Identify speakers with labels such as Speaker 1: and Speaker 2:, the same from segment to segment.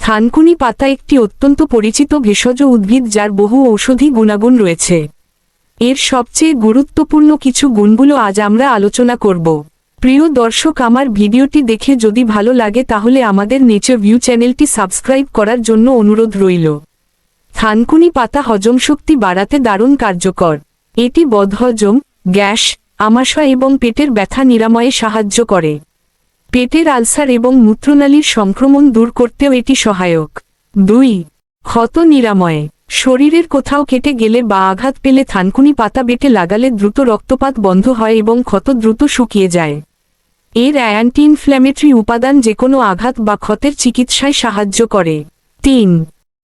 Speaker 1: থানকুনি পাতা একটি অত্যন্ত পরিচিত ভেষজ উদ্ভিদ যার বহু ঔষধি গুণাগুণ রয়েছে। এর সবচেয়ে গুরুত্বপূর্ণ কিছু গুণগুলো আজ আমরা আলোচনা করব। প্রিয় দর্শক, আমার ভিডিওটি দেখে যদি ভালো লাগে তাহলে আমাদের নেচার ভিউ চ্যানেলটি সাবস্ক্রাইব করার জন্য অনুরোধ রইল। থানকুনি পাতা হজমশক্তি বাড়াতে দারুণ কার্যকর। এটি বদহজম, গ্যাস, আমাশয় এবং পেটের ব্যথা নিরাময়ে সাহায্য করে। পেটের আলসার এবং মূত্রনালীর সংক্রমণ দূর করতেও এটি সহায়ক। 2. ক্ষত নিরাময়ে। শরীরের কোথাও কেটে গেলে বা আঘাত পেলে থানকুনি পাতা বেটে লাগালে দ্রুত রক্তপাত বন্ধ হয় এবং ক্ষত দ্রুত শুকিয়ে যায়। এর অ্যান্টি ইনফ্ল্যামেটরি উপাদান যেকোনো আঘাত বা ক্ষতের চিকিৎসায় সাহায্য করে। 3.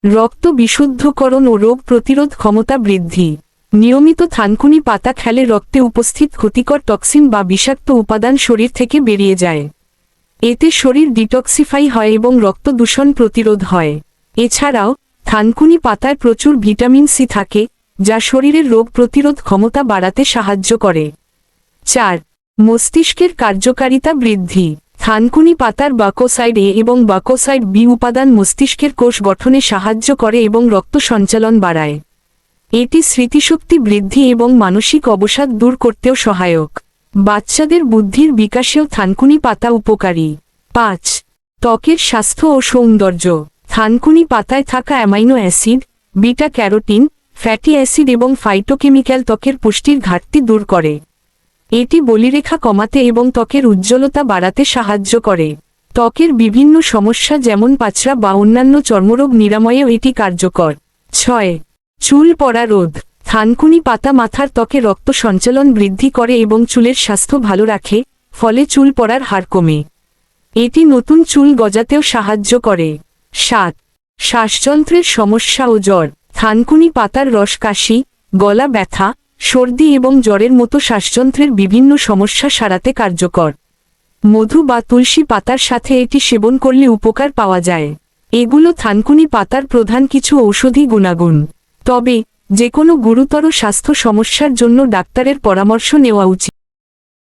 Speaker 1: রক্ত বিশুদ্ধকরণ ও রোগ প্রতিরোধ ক্ষমতা বৃদ্ধি। নিয়মিত থানকুনি পাতা খেলে রক্তে উপস্থিত ক্ষতিকর টক্সিন বা বিষাক্ত উপাদান শরীর থেকে বেরিয়ে যায়। এতে শরীর ডিটক্সিফাই হয় এবং রক্ত দূষণ প্রতিরোধ হয়। এছাড়াও থানকুনি পাতায় প্রচুর ভিটামিন সি থাকে, যা শরীরের রোগ প্রতিরোধ ক্ষমতা বাড়াতে সাহায্য করে। 4. মস্তিষ্কের কার্যকারিতা বৃদ্ধি। থানকুনি পাতার বাকোসাইড এ এবং বাকোসাইড বি উপাদান মস্তিষ্কের কোষ গঠনে সাহায্য করে এবং রক্ত সঞ্চালন বাড়ায়। এটি স্মৃতিশক্তি বৃদ্ধি এবং মানসিক অবসাদ দূর করতেও সহায়ক। বাচ্চাদের বুদ্ধির বিকাশেও থানকুনি পাতা উপকারী। 5. ত্বকের স্বাস্থ্য ও সৌন্দর্য। থানকুনি পাতায় থাকা amino acid, beta carotene, fatty acid এবং ফাইটোকেমিক্যাল ত্বকের পুষ্টির ঘাটতি দূর করে। এটি বলিরেখা কমাতে এবং ত্বকের উজ্জ্বলতা বাড়াতে সাহায্য করে। ত্বকের বিভিন্ন সমস্যা যেমন পাচড়া বা অন্যান্য চর্মরোগ নিরাময়েও এটি কার্যকর। 6. চুল পড়া রোধ। থানকুনি পাতা মাথার ত্বকে রক্ত সঞ্চালন বৃদ্ধি করে এবং চুলের স্বাস্থ্য ভালো রাখে, ফলে চুল পড়ার হার কমে। এটি নতুন চুল গজাতেও সাহায্য করে। 7. শ্বাসযন্ত্রের সমস্যা ও জ্বর। থানকুনি পাতার রস কাশি, গলা ব্যথা, সর্দি এবং জ্বরের মতো শ্বাসযন্ত্রের বিভিন্ন সমস্যা সারাতে কার্যকর। মধু বা তুলসী পাতার সাথে এটি সেবন করলে উপকার পাওয়া যায়। এগুলো থানকুনি পাতার প্রধান কিছু ঔষধি গুণাগুণ। তবে যে কোনো গুরুতর স্বাস্থ্য সমস্যার জন্য ডাক্তারের পরামর্শ নেওয়া উচিত।